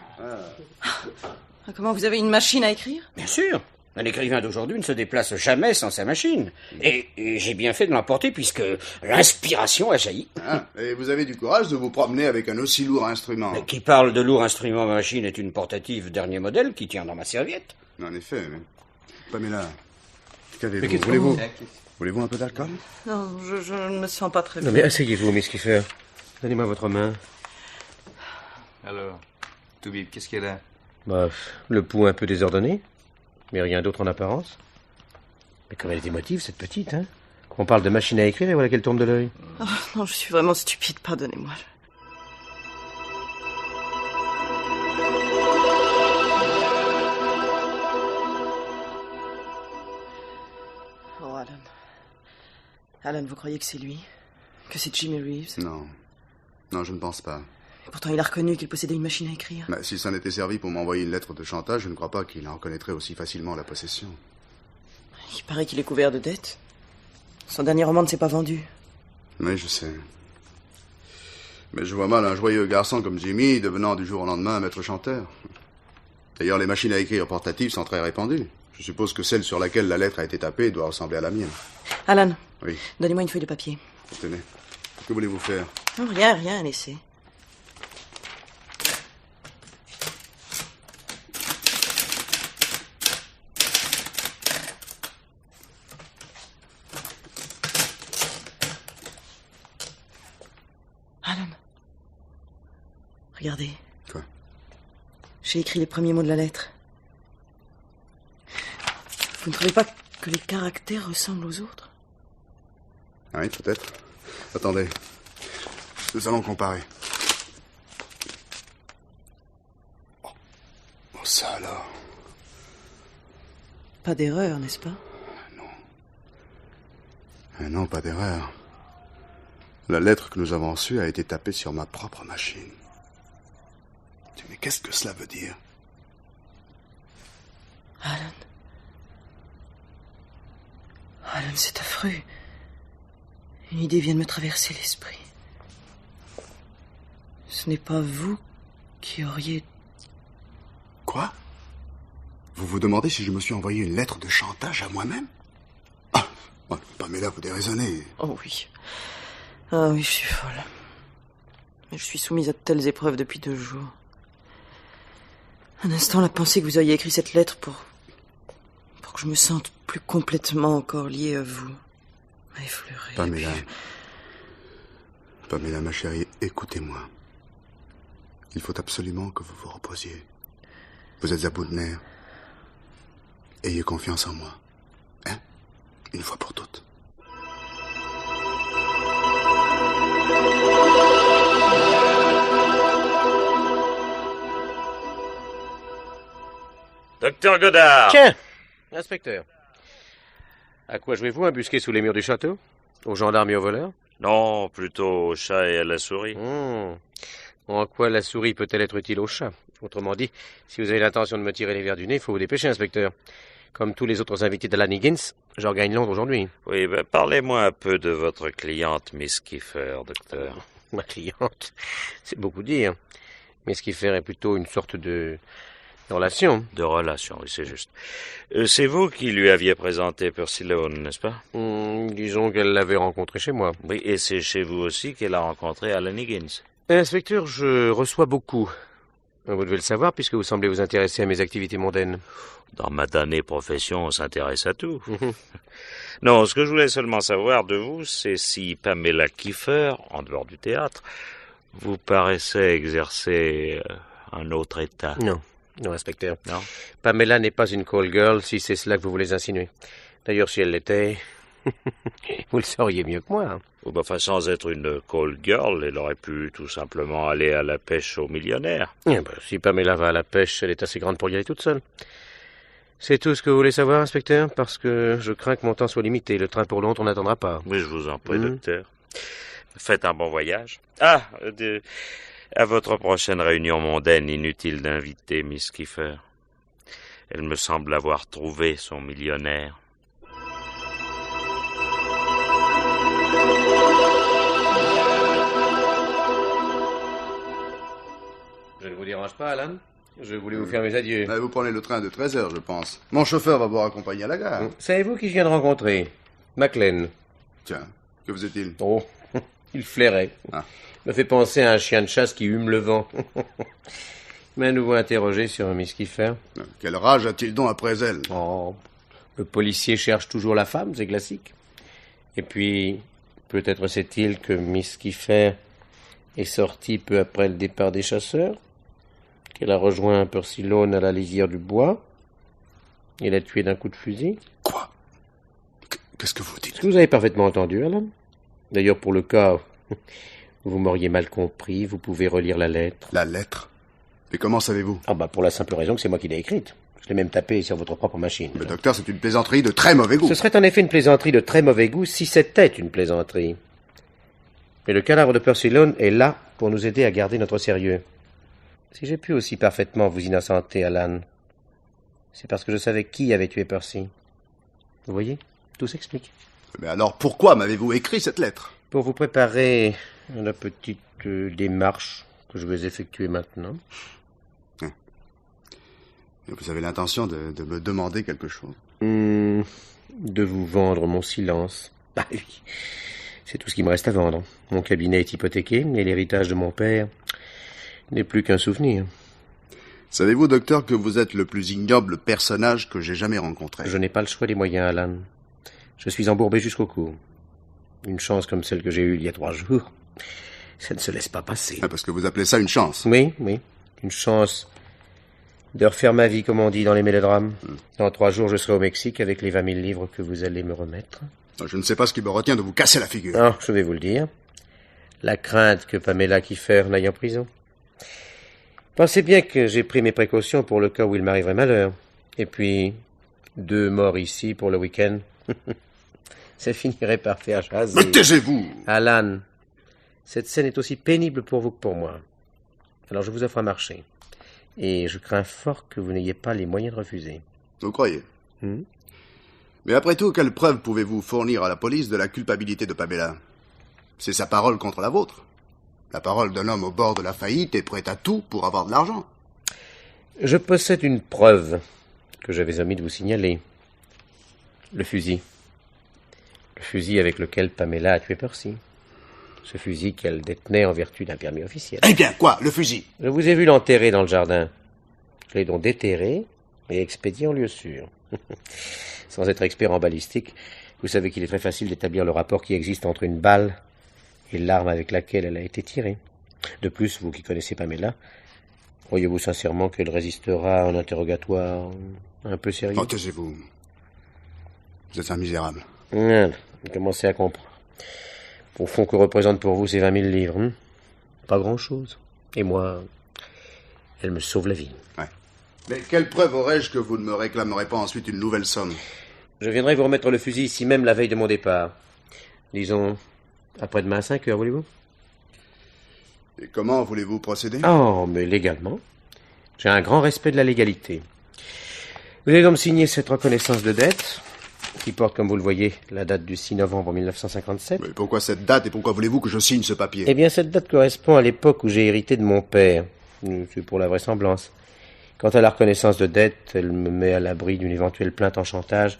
Ah, comment vous avez une machine à écrire?
Bien sûr. Un écrivain d'aujourd'hui ne se déplace jamais sans sa machine. Et j'ai bien fait de l'emporter puisque l'inspiration a jailli.
Ah, et vous avez du courage de vous promener avec un aussi lourd instrument.
Qui parle de lourd instrument, ma machine est une portative dernier modèle qui tient dans ma serviette.
En effet, mais... Pamela, qu'avez-vous? Voulez-vous un peu d'alcool?
Non, je ne me sens pas très bien.
Non, mais asseyez-vous, Miss Kiefer. Donnez-moi votre main.
Alors, Toubib, qu'est-ce qu'il y a là?
Bah, le pouls un peu désordonné, mais rien d'autre en apparence. Mais comme elle est émotive, cette petite, hein. On parle de machine à écrire et voilà qu'elle tombe de l'œil.
Oh, non, je suis vraiment stupide, pardonnez-moi. Oh, Alan. Alan, vous croyez que c'est lui? Que c'est Jimmy Reeves?
Non, je ne pense pas.
Et pourtant, il a reconnu qu'il possédait une machine à écrire.
Mais si ça n'était servi pour m'envoyer une lettre de chantage, je ne crois pas qu'il en reconnaîtrait aussi facilement la possession.
Il paraît qu'il est couvert de dettes. Son dernier roman ne s'est pas vendu.
Oui, je sais. Mais je vois mal un joyeux garçon comme Jimmy devenant du jour au lendemain un maître chanteur. D'ailleurs, les machines à écrire portatives sont très répandues. Je suppose que celle sur laquelle la lettre a été tapée doit ressembler à la mienne.
Alan.
Oui.
Donnez-moi une feuille de papier.
Tenez. Que voulez-vous faire?
Non, rien, laissez. Alan. Regardez.
Quoi?
J'ai écrit les premiers mots de la lettre. Vous ne trouvez pas que les caractères ressemblent aux autres?
Ah oui, peut-être. Attendez. Nous allons comparer. Oh, ça alors.
Pas d'erreur, n'est-ce pas?
Non, pas d'erreur. La lettre que nous avons reçue a été tapée sur ma propre machine. Mais qu'est-ce que cela veut dire?
Alan, c'est affreux. Une idée vient de me traverser l'esprit. Ce n'est pas vous qui auriez...
Quoi? Vous vous demandez si je me suis envoyé une lettre de chantage à moi-même? Ah, Pamela, vous déraisonnez.
Oh oui. Ah oui, je suis folle. Mais je suis soumise à de telles épreuves depuis 2 jours. Un instant, la pensée que vous ayez écrit cette lettre pour que je me sente plus complètement encore liée à vous m'a effleurée.
Pamela. Pamela, ma chérie, écoutez-moi. Il faut absolument que vous vous reposiez. Vous êtes à bout de nerfs. Ayez confiance en moi. Hein? Une fois pour toutes.
Docteur Godard!
Tiens, inspecteur. À quoi jouez-vous, embusqué sous les murs du château? Aux gendarmes et aux voleurs?
Non, plutôt au chat et à la souris.
En quoi la souris peut-elle être utile au chat? Autrement dit, si vous avez l'intention de me tirer les verres du nez, il faut vous dépêcher, inspecteur. Comme tous les autres invités d'Alan Higgins, je regagne Londres aujourd'hui.
Oui, parlez-moi un peu de votre cliente, Miss Kiefer, docteur.
Ma cliente? C'est beaucoup dire. Miss Kiefer est plutôt une sorte de relation.
De relation, oui, c'est juste. C'est vous qui lui aviez présenté Percy Lone, n'est-ce pas?
Disons qu'elle l'avait rencontré chez moi.
Oui, et c'est chez vous aussi qu'elle a rencontré Alan Higgins.
Inspecteur, je reçois beaucoup. Vous devez le savoir puisque vous semblez vous intéresser à mes activités mondaines.
Dans ma damnée profession, on s'intéresse à tout. Non, ce que je voulais seulement savoir de vous, c'est si Pamela Kiefer, en dehors du théâtre, vous paraissait exercer un autre état.
Non, inspecteur.
Non.
Pamela n'est pas une call girl, si c'est cela que vous voulez insinuer. D'ailleurs, si elle l'était, vous le sauriez mieux que moi. Hein.
Enfin, sans être une call girl, elle aurait pu tout simplement aller à la pêche aux millionnaires.
Si Pamela va à la pêche, elle est assez grande pour y aller toute seule. C'est tout ce que vous voulez savoir, inspecteur? Parce que je crains que mon temps soit limité. Le train pour Londres, on n'attendra pas.
Oui, je vous en prie, docteur. Faites un bon voyage. À votre prochaine réunion mondaine, inutile d'inviter Miss Kiefer. Elle me semble avoir trouvé son millionnaire.
Je ne vous dérange pas, Alan? Je voulais vous faire mes adieux.
Vous prenez le train de 13h, je pense. Mon chauffeur va vous raccompagner à la gare.
Savez-vous qui je viens de rencontrer? Maclean.
Tiens, que faisait-il?
Oh, il flairait. Me fait penser à un chien de chasse qui hume le vent. Il m'a à nouveau interrogé sur Miss Kiefer.
Quelle rage a-t-il donc après elle?
Oh, le policier cherche toujours la femme, c'est classique. Et puis, peut-être sait-il que Miss Kiefer est sortie peu après le départ des chasseurs, qu'elle a rejoint Percy Lone à la lisière du bois, et l'a tué d'un coup de fusil.
Quoi? Qu'est-ce que vous dites?
Est-ce que vous avez parfaitement entendu, Alan? D'ailleurs, pour le cas où vous m'auriez mal compris, vous pouvez relire la lettre.
La lettre? Mais comment savez-vous?
Pour la simple raison que c'est moi qui l'ai écrite. Je l'ai même tapée sur votre propre machine.
Mais docteur, c'est une plaisanterie de très mauvais goût.
Ce serait en effet une plaisanterie de très mauvais goût si c'était une plaisanterie. Mais le cadavre de Percy Lone est là pour nous aider à garder notre sérieux. Si j'ai pu aussi parfaitement vous innocenter, Alan, c'est parce que je savais qui avait tué Percy. Vous voyez? Tout s'explique.
Mais alors pourquoi m'avez-vous écrit cette lettre?
Pour vous préparer à la petite démarche que je vais effectuer maintenant.
Vous avez l'intention de me demander quelque chose?
De vous vendre mon silence. Ah oui, c'est tout ce qui me reste à vendre. Mon cabinet est hypothéqué et l'héritage de mon père n'est plus qu'un souvenir.
Savez-vous, docteur, que vous êtes le plus ignoble personnage que j'ai jamais rencontré?
Je n'ai pas le choix des moyens, Alan. Je suis embourbé jusqu'au cou. Une chance comme celle que j'ai eue il y a 3 jours, ça ne se laisse pas passer.
Parce que vous appelez ça une chance?
Oui. Une chance de refaire ma vie, comme on dit dans les mélodrames. Dans 3 jours, je serai au Mexique avec les 20 000 livres que vous allez me remettre.
Je ne sais pas ce qui me retient de vous casser la figure.
Ah, je vais vous le dire. La crainte que Pamela Kiefer n'aille en prison. Pensez bien que j'ai pris mes précautions pour le cas où il m'arriverait malheur. Et puis, 2 morts ici pour le week-end. Ça finirait par faire jaser.
Mais taisez-vous!
Alan, cette scène est aussi pénible pour vous que pour moi. Alors je vous offre un marché. Et je crains fort que vous n'ayez pas les moyens de refuser.
Vous croyez? Mais après tout, quelle preuve pouvez-vous fournir à la police de la culpabilité de Pamela? C'est sa parole contre la vôtre. La parole d'un homme au bord de la faillite et prêt à tout pour avoir de l'argent.
Je possède une preuve que j'avais omis de vous signaler. Le fusil. Le fusil avec lequel Pamela a tué Percy. Ce fusil qu'elle détenait en vertu d'un permis officiel.
Eh bien, quoi, le fusil?
Je vous ai vu l'enterrer dans le jardin. Je l'ai donc déterré et expédié en lieu sûr. Sans être expert en balistique, vous savez qu'il est très facile d'établir le rapport qui existe entre une balle et l'arme avec laquelle elle a été tirée. De plus, vous qui connaissez Pamela, croyez-vous sincèrement qu'elle résistera à un interrogatoire un peu sérieux?
Oh, taisez-vous. Vous êtes un misérable.
Vous commencez à comprendre. Au fond, que représentent pour vous ces 20 000 livres? Pas grand-chose. Et moi, elle me sauve la vie.
Ouais. Mais quelle preuve aurais-je que vous ne me réclamerez pas ensuite une nouvelle somme?
Je viendrai vous remettre le fusil ici même la veille de mon départ. Disons, après-demain à 5 heures, voulez-vous?
Et comment voulez-vous procéder?
Oh, mais légalement. J'ai un grand respect de la légalité. Vous allez donc signer cette reconnaissance de dette, qui porte, comme vous le voyez, la date du 6 novembre 1957.
Mais pourquoi cette date et pourquoi voulez-vous que je signe ce papier?
Eh bien, cette date correspond à l'époque où j'ai hérité de mon père. C'est pour la vraisemblance. Quant à la reconnaissance de dette, elle me met à l'abri d'une éventuelle plainte en chantage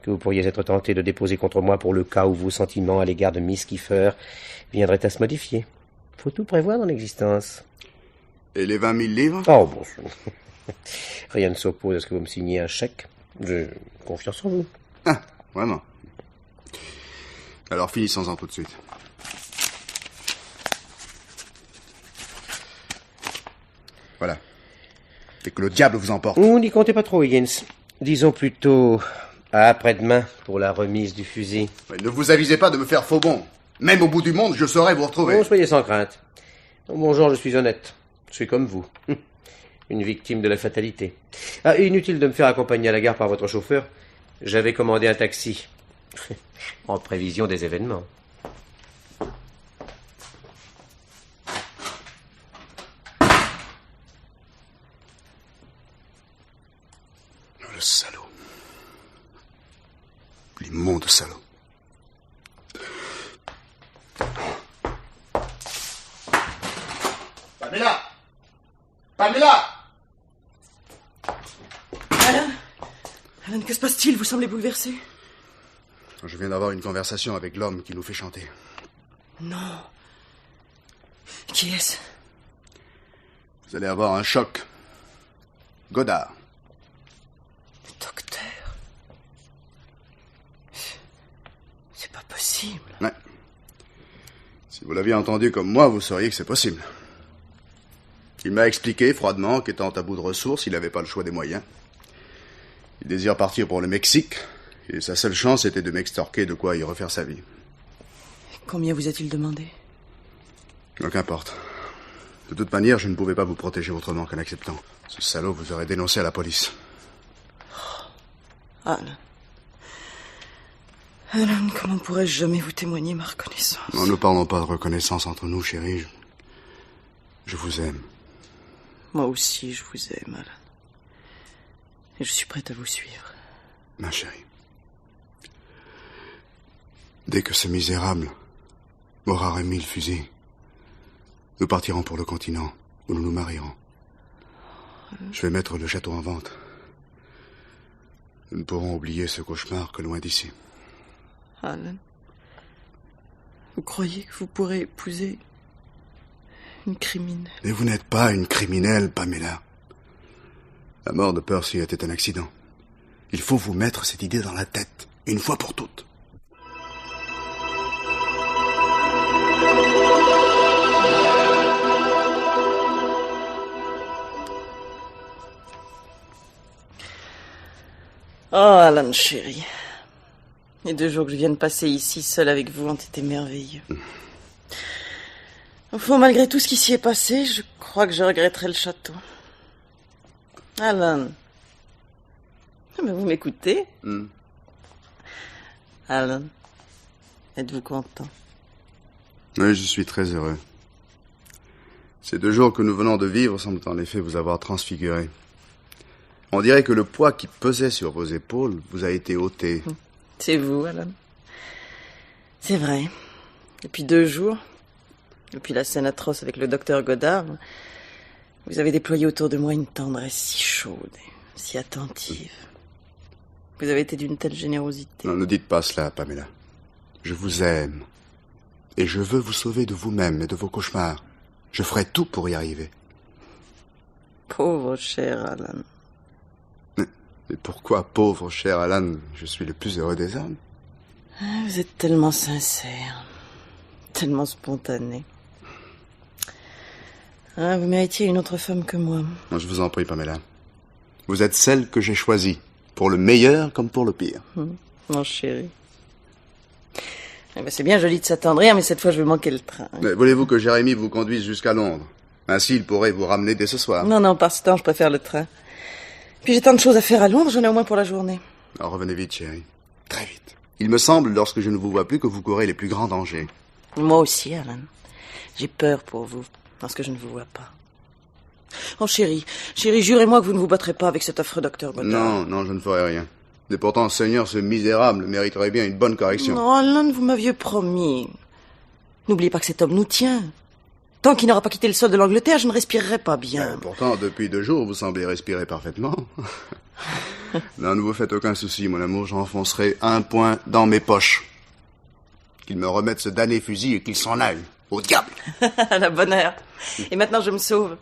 que vous pourriez être tenté de déposer contre moi pour le cas où vos sentiments à l'égard de Miss Kiefer viendraient à se modifier. Faut tout prévoir dans l'existence.
Et les 20 000 livres?
Oh, bon, rien ne s'oppose à ce que vous me signiez un chèque. J'ai confiance en vous.
Ah, vraiment. Alors finissons-en tout de suite. Voilà. Et que le diable vous emporte.
Vous n'y comptez pas trop, Higgins. Disons plutôt à après-demain pour la remise du fusil.
Mais ne vous avisez pas de me faire faux bon. Même au bout du monde, je saurai vous retrouver.
Bon, soyez sans crainte. Bon genre, je suis honnête. Je suis comme vous. Une victime de la fatalité. Ah, inutile de me faire accompagner à la gare par votre chauffeur. J'avais commandé un taxi. En prévision des événements.
Nom de salaud.
Pamela! Pamela!
Alan! Alan, que se passe-t-il? Vous semblez bouleversé.
Je viens d'avoir une conversation avec l'homme qui nous fait chanter.
Non. Qui est-ce?
Vous allez avoir un choc. Godard.
Docteur. C'est pas possible.
Ouais. Si vous l'aviez entendu comme moi, vous sauriez que c'est possible. Il m'a expliqué froidement qu'étant à bout de ressources, il n'avait pas le choix des moyens. Il désire partir pour le Mexique, et sa seule chance était de m'extorquer de quoi y refaire sa vie.
Combien vous a-t-il demandé?
Qu'importe. De toute manière, je ne pouvais pas vous protéger autrement qu'en acceptant. Ce salaud vous aurait dénoncé à la police.
Alan. Alan, comment pourrais-je jamais vous témoigner ma reconnaissance?
Non, ne parlons pas de reconnaissance entre nous, chérie. Je vous aime.
Moi aussi, je vous aime, Alan. Et je suis prête à vous suivre.
Ma chérie. Dès que ce misérable aura remis le fusil, nous partirons pour le continent, où nous nous marierons. Je vais mettre le château en vente. Nous ne pourrons oublier ce cauchemar que loin d'ici.
Alan, vous croyez que vous pourrez épouser une criminelle?
Mais vous n'êtes pas une criminelle, Pamela. La mort de Percy était un accident. Il faut vous mettre cette idée dans la tête, une fois pour toutes.
Oh, Alan, chéri. Les 2 jours que je viens de passer ici, seule avec vous, ont été merveilleux. Au fond, malgré tout ce qui s'y est passé, je crois que je regretterai le château. Alan. Mais vous m'écoutez? Alan, êtes-vous content?
Oui, je suis très heureux. Ces 2 jours que nous venons de vivre semblent en effet vous avoir transfiguré. On dirait que le poids qui pesait sur vos épaules vous a été ôté.
C'est vous, Alan. C'est vrai. Depuis 2 jours, depuis la scène atroce avec le docteur Godard, vous avez déployé autour de moi une tendresse si chaude et si attentive. Vous avez été d'une telle générosité.
Non, ne dites pas cela, Pamela. Je vous aime. Et je veux vous sauver de vous-même et de vos cauchemars. Je ferai tout pour y arriver.
Pauvre cher Alan.
Et pourquoi, pauvre cher Alan, je suis le plus heureux des hommes?
Vous êtes tellement sincère, tellement spontané. Vous méritiez une autre femme que moi.
Non, je vous en prie, Pamela. Vous êtes celle que j'ai choisie, pour le meilleur comme pour le pire.
Mon chéri. C'est bien joli de s'attendrir, mais cette fois je vais manquer le train.
Mais voulez-vous que Jérémie vous conduise jusqu'à Londres? Ainsi, il pourrait vous ramener dès ce soir.
Non, par ce temps, je préfère le train. Puis j'ai tant de choses à faire à Londres, j'en ai au moins pour la journée.
Alors revenez vite, chérie. Très vite. Il me semble, lorsque je ne vous vois plus, que vous courez les plus grands dangers.
Moi aussi, Alan. J'ai peur pour vous, parce que je ne vous vois pas. Oh, chérie, jurez-moi que vous ne vous battrez pas avec cet affreux docteur Godard.
Non, je ne ferai rien. Et pourtant, Seigneur, ce misérable mériterait bien une bonne correction.
Non, Alan, vous m'aviez promis. N'oubliez pas que cet homme nous tient. Tant qu'il n'aura pas quitté le sol de l'Angleterre, je ne respirerai pas bien.
Pourtant, depuis 2 jours, vous semblez respirer parfaitement. Non, ne vous faites aucun souci, mon amour, j'enfoncerai un poing dans mes poches. Qu'il me remette ce damné fusil et qu'il s'en aille. Au diable!
À la bonne heure. Et maintenant, je me sauve.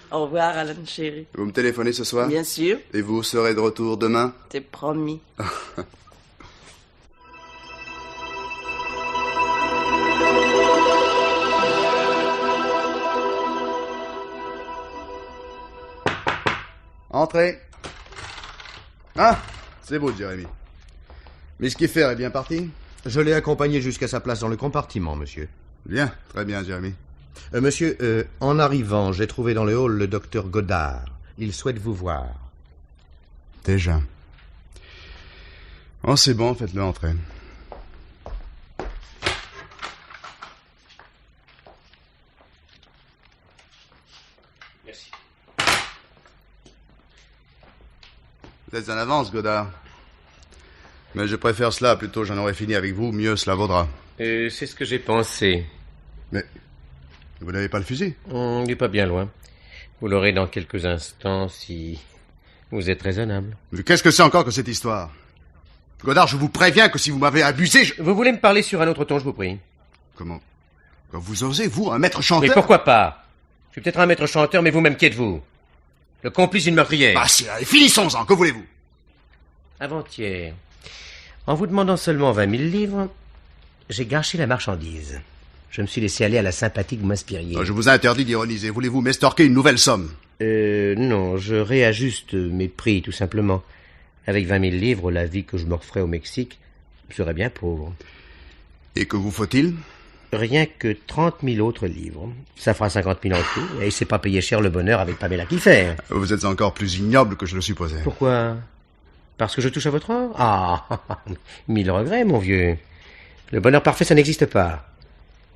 Au revoir, Alan, chéri.
Vous me téléphonez ce soir?
Bien sûr.
Et vous serez de retour demain?
C'est promis.
Entrez. Ah, c'est beau, Jérémie. Miss Kiefer est bien partie?
Je l'ai accompagné jusqu'à sa place dans le compartiment, monsieur.
Bien, très bien, Jérémie.
Monsieur, en arrivant, j'ai trouvé dans le hall le docteur Godard. Il souhaite vous voir.
Déjà. Oh, c'est bon, faites-le entrer.
Merci.
Vous êtes en avance, Godard. Mais je préfère cela, plutôt j'en aurais fini avec vous, mieux cela vaudra.
C'est ce que j'ai pensé.
Mais vous n'avez pas le fusil?
Il n'est pas bien loin. Vous l'aurez dans quelques instants si vous êtes raisonnable.
Mais qu'est-ce que c'est encore que cette histoire? Godard, je vous préviens que si vous m'avez abusé,
Vous voulez me parler sur un autre ton, je vous prie?
Comment vous osez, vous, un maître chanteur?
Mais pourquoi pas? Je suis peut-être un maître chanteur, mais vous-même, qui êtes-vous? Le complice d'une meurtrière.
Ah, c'est là, et finissons-en, que voulez-vous?
Avant-hier, en vous demandant seulement 20 000 livres, j'ai gâché la marchandise. Je me suis laissé aller à la sympathie que vous m'inspiriez.
Je vous ai interdit d'ironiser. Voulez-vous m'estorquer une nouvelle somme?
Non, je réajuste mes prix, tout simplement. Avec 20 000 livres, la vie que je me referais au Mexique serait bien pauvre.
Et que vous faut-il?
Rien que 30 000 autres livres. Ça fera 50 000 en tout, et il s'est pas payé cher le bonheur avec Pamela Kiefer.
Vous êtes encore plus ignoble que je le supposais.
Pourquoi? Parce que je touche à votre or? Ah, 1000 regrets, mon vieux. Le bonheur parfait, ça n'existe pas.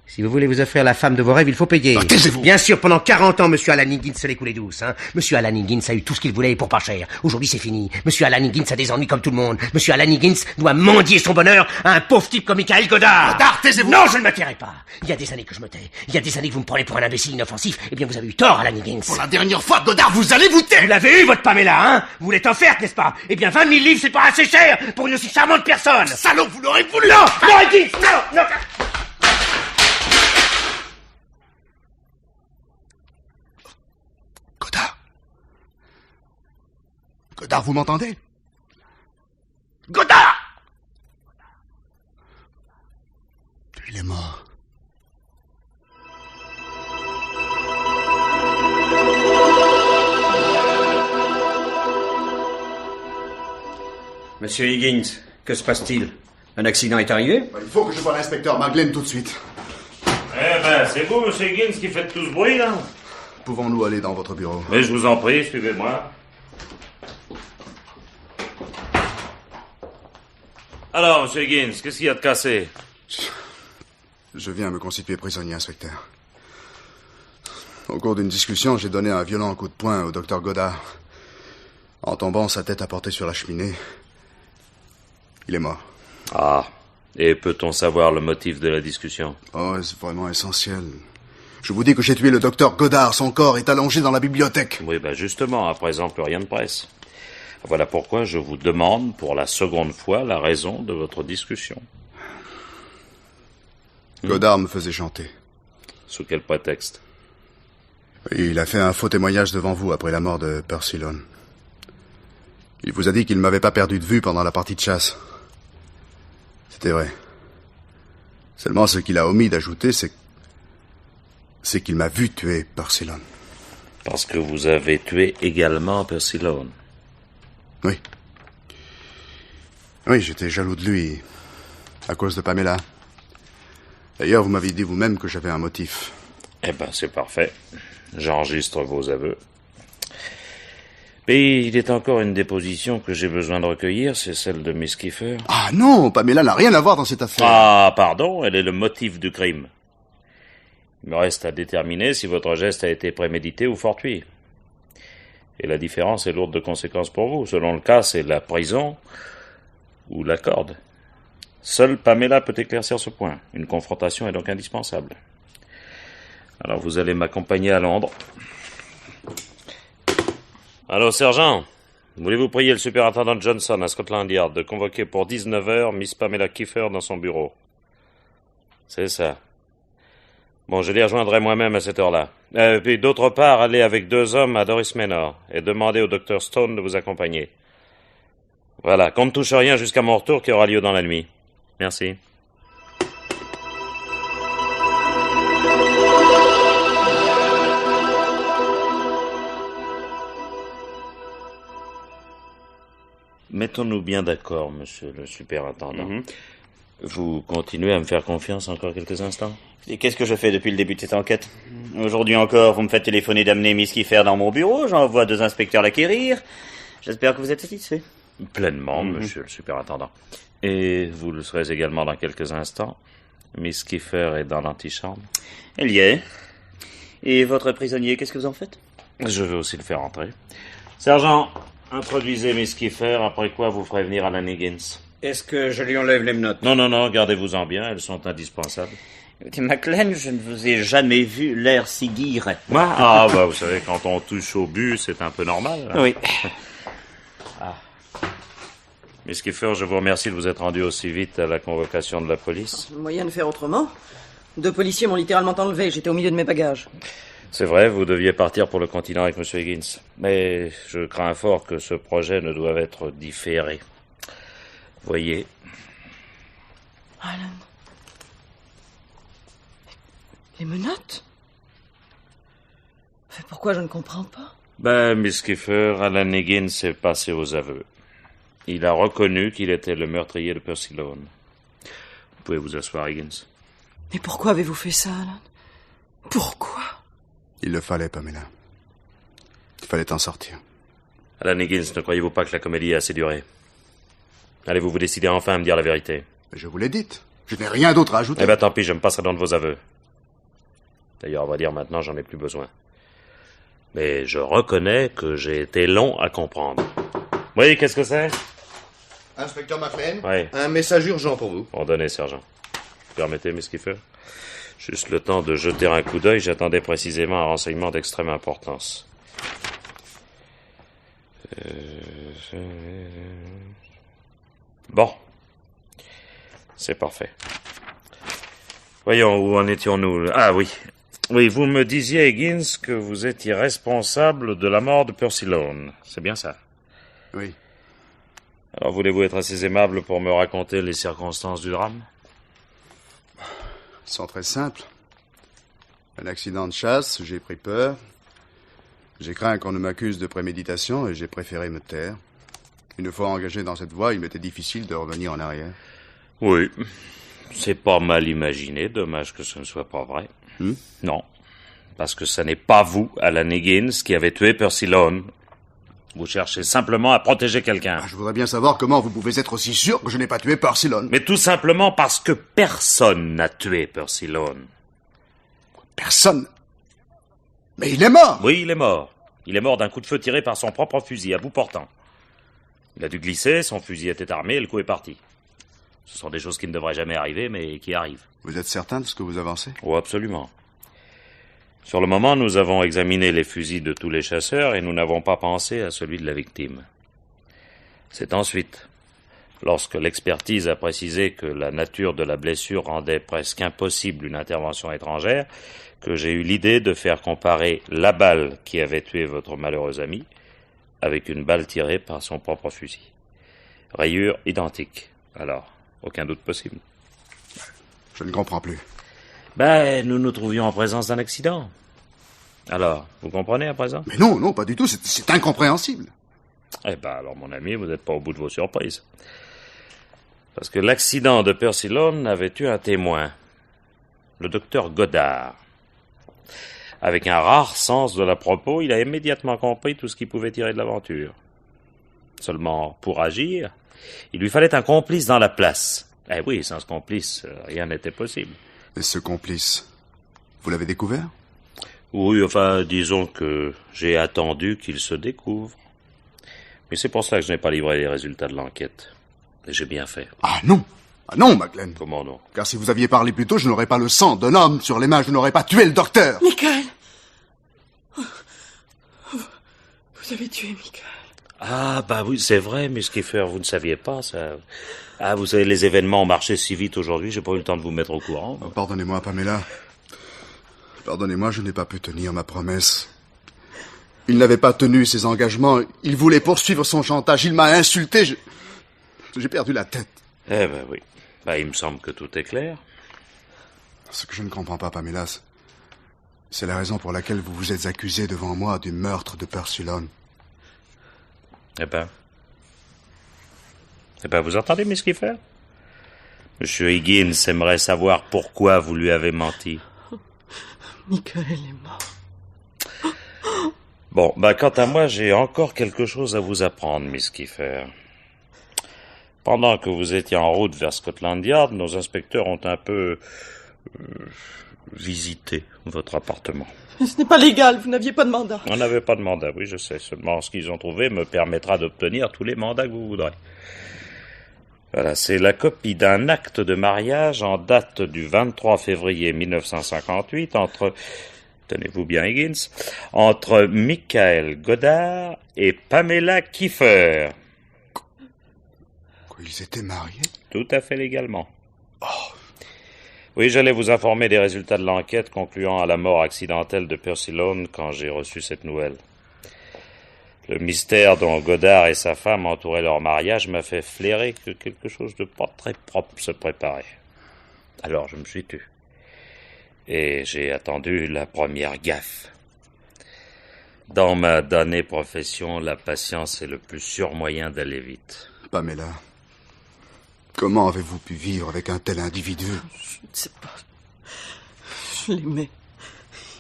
Si vous voulez vous offrir la femme de vos rêves, il faut payer.
Taisez-vous!
Bien sûr, pendant 40 ans, Monsieur Alan Higgins se l'est coulé douce. Monsieur Alan Higgins a eu tout ce qu'il voulait et pour pas cher. Aujourd'hui, c'est fini. Monsieur Alan Higgins a des ennuis comme tout le monde. Monsieur Alan Higgins doit mendier son bonheur à un pauvre type comme Michael Godard.
Godard, taisez-vous!
Non, je ne me tairai pas. Il y a des années que je me tais. Il y a des années que vous me prenez pour un imbécile inoffensif. Eh bien, vous avez eu tort, Alan Higgins.
Pour la dernière fois, Godard, vous allez vous taire!
Vous l'avez eu, votre Pamela, Vous l'êtes offerte, n'est-ce pas? Eh bien, 20 000 livres, c'est pas assez cher pour une aussi charmante personne.
Salaud, vous l'aurez voulu!
Non, Higgins, non.
Godard, vous m'entendez? Godard! Il est mort.
Monsieur Higgins, que se passe-t-il? Un accident est arrivé?
Il faut que je voie l'inspecteur Maglen tout de suite.
Eh ben, c'est vous, monsieur Higgins, qui faites tout ce bruit, là?
Pouvons-nous aller dans votre bureau?
Mais je vous en prie, suivez-moi. Alors, monsieur Higgins, qu'est-ce qu'il y a de cassé?
Je viens me constituer prisonnier, inspecteur. Au cours d'une discussion, j'ai donné un violent coup de poing au docteur Godard. En tombant, sa tête a porté sur la cheminée. Il est mort.
Ah, et peut-on savoir le motif de la discussion?
Oh, c'est vraiment essentiel. Je vous dis que j'ai tué le docteur Godard. Son corps est allongé dans la bibliothèque.
Oui, ben justement, à présent, plus rien de presse. Voilà pourquoi je vous demande pour la seconde fois la raison de votre discussion.
Godard me faisait chanter.
Sous quel prétexte?
Il a fait un faux témoignage devant vous après la mort de Percy Lone. Il vous a dit qu'il ne m'avait pas perdu de vue pendant la partie de chasse. C'était vrai. Seulement ce qu'il a omis d'ajouter, c'est qu'il m'a vu tuer Percy Lone.
Parce que vous avez tué également Percy Lone.
Oui. Oui, j'étais jaloux de lui, à cause de Pamela. D'ailleurs, vous m'aviez dit vous-même que j'avais un motif.
Eh ben, c'est parfait. J'enregistre vos aveux. Mais il est encore une déposition que j'ai besoin de recueillir, c'est celle de Miss Kiefer.
Ah non, Pamela n'a rien à voir dans cette affaire.
Ah, pardon, elle est le motif du crime. Il me reste à déterminer si votre geste a été prémédité ou fortuit. Et la différence est lourde de conséquences pour vous. Selon le cas, c'est la prison ou la corde. Seule Pamela peut éclaircir ce point. Une confrontation est donc indispensable. Alors vous allez m'accompagner à Londres. Allô, sergent, voulez-vous prier le superintendant Johnson à Scotland Yard de convoquer pour 19h Miss Pamela Kiefer dans son bureau? C'est ça. Bon, je les rejoindrai moi-même à cette heure-là. Puis d'autre part, allez avec 2 hommes à Doris Manor et demandez au docteur Stone de vous accompagner. Voilà, qu'on ne touche rien jusqu'à mon retour qui aura lieu dans la nuit. Merci. Mettons-nous bien d'accord, monsieur le superintendant. Vous continuez à me faire confiance encore quelques instants?
Et qu'est-ce que je fais depuis le début de cette enquête? Aujourd'hui encore, vous me faites téléphoner d'amener Miss Kiefer dans mon bureau, j'envoie 2 inspecteurs l'acquérir. J'espère que vous êtes satisfait.
Pleinement, monsieur le superintendant. Et vous le serez également dans quelques instants. Miss Kiefer est dans l'antichambre.
Elle y est. Et votre prisonnier, qu'est-ce que vous en faites?
Je vais aussi le faire entrer. Sergent, introduisez Miss Kiefer, après quoi vous ferez venir Alan Higgins.
Est-ce que je lui enlève les menottes?
Non, gardez-vous-en bien, elles sont indispensables.
Écoutez, Maclean, je ne vous ai jamais vu l'air si guiré.
Moi? Ah, bah, vous savez, quand on touche au but, c'est un peu normal. Hein.
Oui.
Miss Kiefer, je vous remercie de vous être rendu aussi vite à la convocation de la police.
Moyen de faire autrement. 2 policiers m'ont littéralement enlevé. J'étais au milieu de mes bagages.
C'est vrai, vous deviez partir pour le continent avec M. Higgins. Mais je crains fort que ce projet ne doive être différé. Voyez.
Alan. Les menottes? Mais pourquoi je ne comprends pas?
Miss Kiefer, Alan Higgins est passé aux aveux. Il a reconnu qu'il était le meurtrier de Percy Loan. Vous pouvez vous asseoir, Higgins.
Mais pourquoi avez-vous fait ça, Alan? Pourquoi?
Il le fallait, Pamela. Il fallait en sortir.
Alan Higgins, ne croyez-vous pas que la comédie a assez duré? Allez-vous vous décider enfin à me dire la vérité?
Mais je vous l'ai dite. Je n'ai rien d'autre à ajouter.
Eh bien, tant pis, je me passerai dans de vos aveux. D'ailleurs, on va dire maintenant, j'en ai plus besoin. Mais je reconnais que j'ai été long à comprendre. Oui, qu'est-ce que c'est?
Inspecteur Maclean?
Oui.
Un message urgent pour vous.
Ordonnez, sergent. Permettez, Miss Kiefer? Juste le temps de jeter un coup d'œil, j'attendais précisément un renseignement d'extrême importance. Bon. C'est parfait. Voyons, où en étions-nous? Ah oui. Oui, vous me disiez, Higgins, que vous étiez responsable de la mort de Percy Loan. C'est bien ça?
Oui.
Alors, voulez-vous être assez aimable pour me raconter les circonstances du drame?
Ils sont très simples. Un accident de chasse, j'ai pris peur. J'ai craint qu'on ne m'accuse de préméditation et j'ai préféré me taire. Une fois engagé dans cette voie, il m'était difficile de revenir en arrière.
Oui. C'est pas mal imaginé. Dommage que ce ne soit pas vrai. Non. Parce que ce n'est pas vous, Alan Higgins, qui avez tué Percy Loan. Vous cherchez simplement à protéger quelqu'un.
Je voudrais bien savoir comment vous pouvez être aussi sûr que je n'ai pas tué Percy Loan.
Mais tout simplement parce que personne n'a tué Percy Loan.
Personne? Mais il est mort!
Oui, il est mort. Il est mort d'un coup de feu tiré par son propre fusil, à bout portant. Il a dû glisser, son fusil était armé et le coup est parti. Ce sont des choses qui ne devraient jamais arriver, mais qui arrivent.
Vous êtes certain de ce que vous avancez?
Oh, absolument. Sur le moment, nous avons examiné les fusils de tous les chasseurs et nous n'avons pas pensé à celui de la victime. C'est ensuite, lorsque l'expertise a précisé que la nature de la blessure rendait presque impossible une intervention étrangère, que j'ai eu l'idée de faire comparer la balle qui avait tué votre malheureux ami avec une balle tirée par son propre fusil. Rayures identiques. Alors, aucun doute possible.
Je ne comprends plus.
Nous nous trouvions en présence d'un accident. Alors, vous comprenez à présent?
Mais non, pas du tout, c'est incompréhensible.
Alors, mon ami, vous n'êtes pas au bout de vos surprises. Parce que l'accident de Percy Loan avait eu un témoin, le docteur Goddard. Avec un rare sens de la propos, il a immédiatement compris tout ce qui pouvait tirer de l'aventure. Seulement, pour agir, il lui fallait un complice dans la place. Oui, sans ce complice, rien n'était possible.
Et ce complice, vous l'avez découvert?
Oui, disons que j'ai attendu qu'il se découvre. Mais c'est pour ça que je n'ai pas livré les résultats de l'enquête. Et j'ai bien fait.
Ah non, Maclean.
Comment non?
Car si vous aviez parlé plus tôt, je n'aurais pas le sang d'un homme sur les mains, je n'aurais pas tué le docteur.
Michael! Vous avez tué Michael.
Oui, c'est vrai, Miss Kiefer, vous ne saviez pas ça. Vous savez, les événements ont marché si vite aujourd'hui, j'ai pas eu le temps de vous mettre au courant.
Pardonnez-moi, Pamela. Pardonnez-moi, je n'ai pas pu tenir ma promesse. Il n'avait pas tenu ses engagements. Il voulait poursuivre son chantage. Il m'a insulté. J'ai perdu la tête.
Oui. Il me semble que tout est clair.
Ce que je ne comprends pas, Pamela, c'est la raison pour laquelle vous vous êtes accusé devant moi du meurtre de Percy Loan.
Vous entendez, Miss Kiefer? Monsieur Higgins aimerait savoir pourquoi vous lui avez menti.
Michael est mort.
Quant à moi, j'ai encore quelque chose à vous apprendre, Miss Kiefer. Pendant que vous étiez en route vers Scotland Yard, nos inspecteurs ont un peu visité votre appartement.
Mais ce n'est pas légal, vous n'aviez pas de mandat.
On n'avait pas de mandat, oui, je sais. Seulement, ce qu'ils ont trouvé me permettra d'obtenir tous les mandats que vous voudrez. Voilà, c'est la copie d'un acte de mariage en date du 23 février 1958 entre, tenez-vous bien Higgins, entre Michael Goddard et Pamela Kiefer.
Ils étaient mariés?
Tout à fait légalement. Oui, j'allais vous informer des résultats de l'enquête concluant à la mort accidentelle de Percy Loan quand j'ai reçu cette nouvelle. Le mystère dont Goddard et sa femme entouraient leur mariage m'a fait flairer que quelque chose de pas très propre se préparait. Alors je me suis tu. Et j'ai attendu la première gaffe. Dans ma damnée profession, la patience est le plus sûr moyen d'aller vite.
Pamela, comment avez-vous pu vivre avec un tel individu?
Je ne sais pas. Je l'aimais.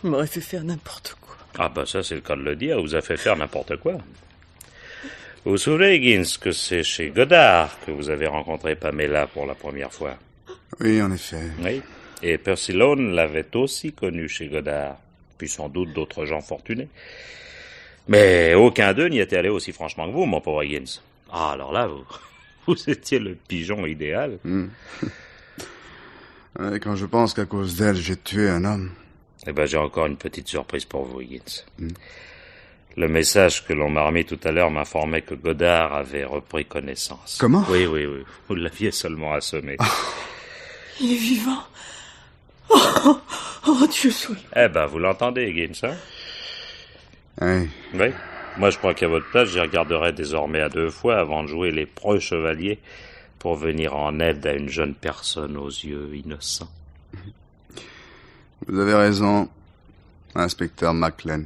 Il m'aurait fait faire n'importe quoi.
Ah bah ça c'est le cas de le dire, vous a fait faire n'importe quoi. Vous vous souvenez, Higgins, que c'est chez Goddard que vous avez rencontré Pamela pour la première fois?
Oui, en effet.
Oui, et Percy Loan l'avait aussi connue chez Goddard, puis sans doute d'autres gens fortunés. Mais aucun d'eux n'y était allé aussi franchement que vous, mon pauvre Higgins. Ah, alors là, vous étiez le pigeon idéal.
Ouais, quand je pense qu'à cause d'elle, j'ai tué un homme...
Eh ben, j'ai encore une petite surprise pour vous, Higgins. Le message que l'on m'a remis tout à l'heure m'informait que Goddard avait repris connaissance.
Comment?
Oui. Vous l'aviez seulement assommé.
Il est vivant. Oh, Dieu soit...
Eh ben, vous l'entendez, Higgins, hein?
Oui.
Oui. Moi, je crois qu'à votre place, j'y regarderai désormais à 2 fois avant de jouer les preux chevaliers pour venir en aide à une jeune personne aux yeux innocents.
Vous avez raison, inspecteur McLean.